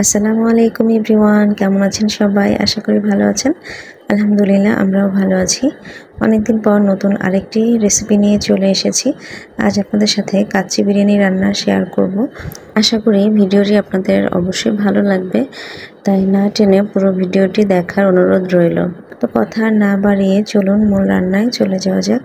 আসসালামু আলাইকুম এভরিওয়ান, কেমন আছেন সবাই? আশা করি ভালো আছেন। আলহামদুলিল্লাহ আমরাও ভালো আছি। অনেকদিন পর নতুন আরেকটি রেসিপি নিয়ে চলে এসেছি। আজ আপনাদের সাথে কাচ্চি বিরিয়ানি রান্না শেয়ার করব। আশা করি ভিডিওটি আপনাদের অবশ্যই ভালো লাগবে, তাই না টেনে পুরো ভিডিওটি দেখার অনুরোধ রইল। তো কথা না বাড়িয়ে চলুন মূল রান্নায় চলে যাওয়া যাক।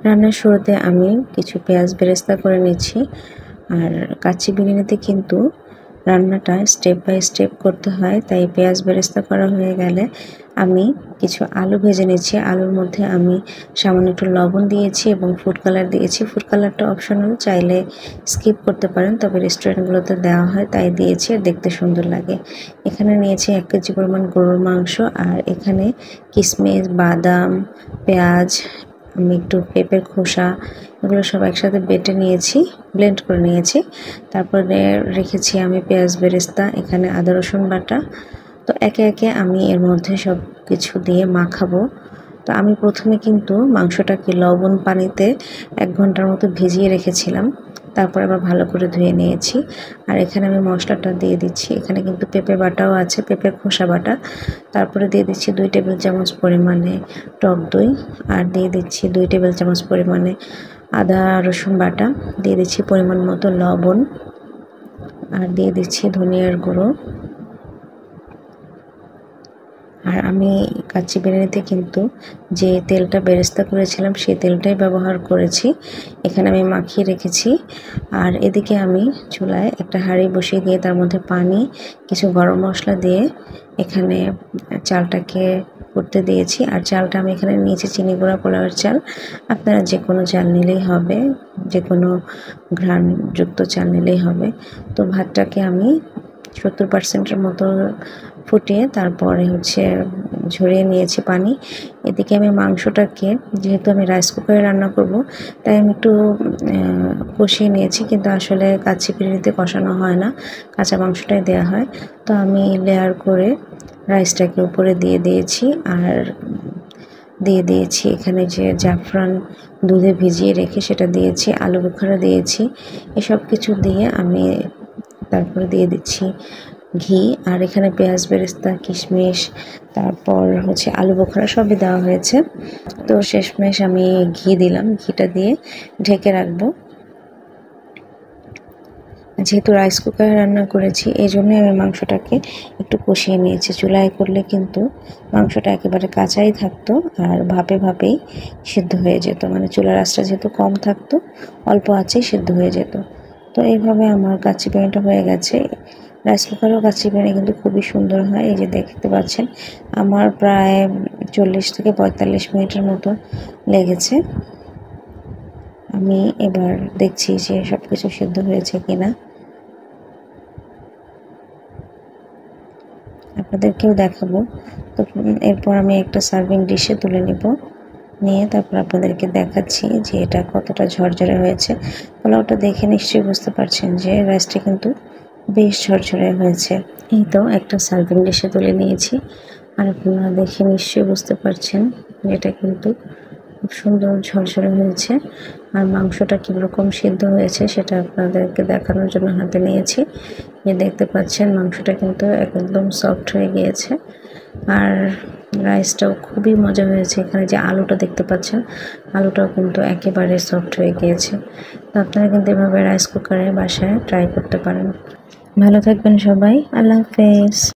রান্নার শুরুতে আমি কিছু পেঁয়াজ বেরেস্তা করে নিচ্ছি। আর কাচ্চি বিরিয়ানিতে কিন্তু রান্নাটা স্টেপ বাই স্টেপ করতে হয়, তাই পেঁয়াজ বেরেস্তা করা হয়ে গেলে আমি কিছু আলু ভেজে নিচ্ছি। আলুর মধ্যে আমি সামান্য একটু লবণ দিয়েছি এবং ফুড কালার দিয়েছি। ফুড কালারটা অপশনাল, চাইলে স্কিপ করতে পারেন, তবে রেস্টুরেন্টগুলোতে দেওয়া হয় তাই দিয়েছি, আর দেখতে সুন্দর লাগে। এখানে নিয়েছি 1 কেজি পরিমাণ গরুর মাংস, আর এখানে কিশমিশ, বাদাম, পেঁয়াজ, আমি একটু পেঁপের খোসা, এগুলো সব একসাথে বেটে নিয়েছি, ব্লেন্ড করে নিয়েছি। তারপরে রেখেছি আমি পেঁয়াজ বেরেস্তা, এখানে আদা রসুন বাটা। তো একে একে আমি এর মধ্যে সব কিছু দিয়ে মাখাবো। তো আমি প্রথমে কিন্তু মাংসটাকে লবণ পানিতে 1 ঘন্টার মতো ভিজিয়ে রেখেছিলাম, তারপর আবার ভালো করে ধুয়ে নিয়েছি। আর এখানে আমি মশলাটা দিয়ে দিচ্ছি। এখানে কিন্তু পেঁপে বাটাও আছে, পেঁপের খোসা বাটা। তারপরে দিয়ে দিচ্ছি 2 টেবিল চামচ পরিমাণে টক দই, আর দিয়ে দিচ্ছি 2 টেবিল চামচ পরিমাণে আদা রসুন বাটা, দিয়ে দিচ্ছি পরিমাণ মতো লবণ, আর দিয়ে দিচ্ছি ধনিয়ার গুঁড়ো। আর আমি কাচ্চি বিরিয়ানিতে কিন্তু যে তেলটা বেরেস্তা করেছিলাম সেই তেলটাই ব্যবহার করেছি। এখানে আমি মাখিয়ে রেখেছি। আর এদিকে আমি চুলায় একটা হাঁড়ি বসিয়ে দিয়ে তার মধ্যে পানি, কিছু গরম মশলা দিয়ে এখানে চালটাকে করতে দিয়েছি। আর চালটা আমি এখানে নিয়েছি চিনি গুঁড়া পোলাওয়ের চাল। আপনারা যে কোনো চাল নিলেই হবে, যে কোনো ঘ্রাণযুক্ত চাল নিলেই হবে। তো ভাতটাকে আমি 70% মতো ফুটিয়ে তারপরে ঝরিয়ে নিয়েছি পানি। এদিকে আমি মাংসটাকে, যেহেতু আমি রাইস কুকারে রান্না করব, তাই আমি একটু কষিয়ে নিয়েছি, কিন্তু আসলে কাচ্চি বিরিয়ানিতে কষানো হয় না, কাঁচা মাংসটাই দেওয়া হয়। তো আমি লেয়ার করে রাইসটাকে উপরে দিয়ে দিয়েছি, আর দিয়ে দিয়েছি এখানে যে জাফরান দুধে ভিজিয়ে রেখে সেটা দিয়েছি, আলু বোখারা দিয়েছি। এসব কিছু দিয়ে আমি তারপরে দিয়ে দিচ্ছি ঘি। আর এখানে পেঁয়াজ বেরেস্তা, কিশমিশ, তারপর আলু বোখারা সবই দেওয়া হয়েছে। তো শেষমেশ আমি ঘি দিলাম, ঘিটা দিয়ে ঢেকে রাখবো। যেহেতু রাইস কুকারে রান্না করেছি, এই জন্যই আমি মাংসটাকে একটু কষিয়ে নিয়েছি। চুলায় করলে কিন্তু মাংসটা একেবারে কাঁচাই থাকতো, আর ভাপে ভাপেই সিদ্ধ হয়ে যেত, মানে চুলার আঁচটা যেহেতু কম থাকতো, অল্প আঁচেই সিদ্ধ হয়ে যেত। তো এইভাবে আমার কাচ্চি বিরিয়ানিটা হয়ে গেছে। রাইস কুকারেও কাচ্চি বিরিয়ানি কিন্তু খুবই সুন্দর হয়। এই যে দেখতে পাচ্ছেন, আমার প্রায় 40 থেকে 45 মিনিটের মতো লেগেছে। আমি এবার দেখছি যে সব কিছু সিদ্ধ হয়েছে কিনা, আপনাদেরকেও দেখাবো। তো এরপর আমি একটা সার্ভিং ডিশে তুলে নিয়ে তারপর আপনাদেরকে দেখাচ্ছি যে এটা কতটা ঝরঝরে হয়েছে। পোলাওটা দেখে নিশ্চয়ই বুঝতে পারছেন যে রাইসটা কিন্তু বেশ ঝরঝরে হয়েছে। এই তো একটা সার্ভিং ডিশে তুলে নিয়েছি, আর আপনারা দেখে নিশ্চয়ই বুঝতে পারছেন এটা কিন্তু খুব সুন্দর ঝরঝরে হয়েছে। আর মাংসটা কীরকম সিদ্ধ হয়েছে সেটা আপনাদেরকে দেখানোর জন্য হাতে নিয়েছি। দেখতে পাচ্ছেন মাংসটা কিন্তু একদম সফট হয়ে গিয়েছে, আর রাইসটাও খুবই মজা হয়েছে। এখানে যে আলুটা দেখতে পাচ্ছেন, আলুটাও কিন্তু একেবারে সফট হয়ে গিয়েছে। তো আপনারা কিন্তু এভাবে রাইস কুকারে বাসায় ট্রাই করতে পারেন। ভালো থাকবেন সবাই, আল্লাহ হাফেজ।